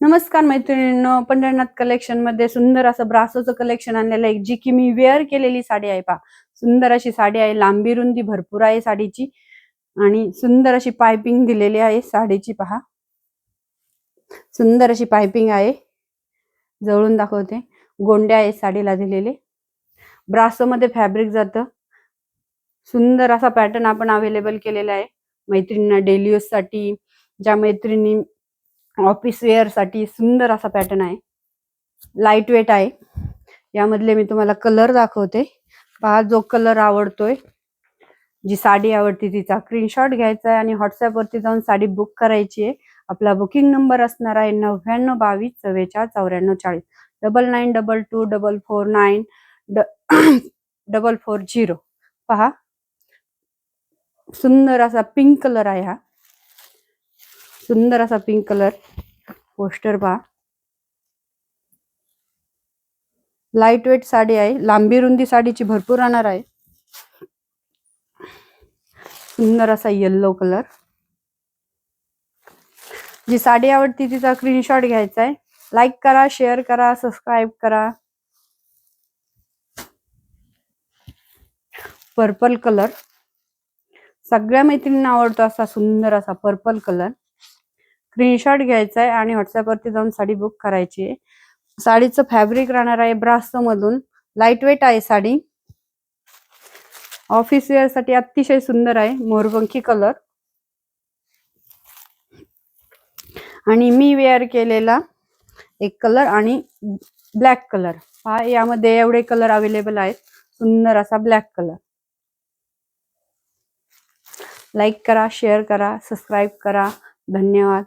नमस्कार मैत्रिणींनो, पंढरनाथ कलेक्शन मध्ये सुंदर असं ब्रासोचं कलेक्शन आणलेलं आहे, जी की मी वेअर केलेली साडी आहे। पहा, सुंदर अशी साडी आहे, लांबी रुंदी भरपूर आहे साडीची आणि सुंदर अशी पाइपिंग दिलेली आहे साडीची। पहा, सुंदर अशी पाइपिंग आहे, जवळून दाखवते। गोंड्या आहे साडीला दिलेले, ब्रासो मध्ये फॅब्रिक जातं। सुंदर असा पॅटर्न आपण अवेलेबल केलेला आहे मैत्रिणींना डेली यूज साठी, ज्या मैत्रिणी ऑफिस वेअर साठी सुंदर असा पॅटर्न आहे, लाईट वेट आहे। यामधले मी तुम्हाला कलर दाखवते। पहा, जो कलर आवडतोय, जी साडी आवडती तिचा स्क्रीनशॉट घ्यायचा आहे आणि व्हॉट्सअप वरती जाऊन साडी बुक करायची आहे। आपला बुकिंग नंबर असणार आहे 9922449440 992224494440। पहा, सुंदर असा पिंक कलर आहे हा, सुंदर असा पिंक कलर। पोस्टर पहा, लाईट वेट साडी आहे, लांबी रुंदी साडीची भरपूर राहणार आहे। सुंदर असा येलो कलर। जी साडी आवडती तिचा स्क्रीनशॉट घ्यायचा आहे, लाईक करा, शेअर करा, सबस्क्राइब करा। पर्पल कलर, सगळ्या मैत्रिणींना आवडतो असा सुंदर असा पर्पल कलर। स्क्रीनशॉट घ्यायचा आहे आणि व्हॉट्सअप वरती जाऊन साडी बुक करायची आहे। साडीचं फॅब्रिक राहणार आहे ब्रासो मधून, लाईट वेट आहे साडी, ऑफिस वेअर साठी अतिशय सुंदर आहे। मोरपंखी कलर आणि मी वेअर केलेला एक कलर आणि ब्लॅक कलर। हा, यामध्ये एवढे कलर अवेलेबल आहेत। सुंदर असा ब्लॅक कलर। लाईक करा, शेअर करा, सबस्क्राइब करा। धन्यवाद।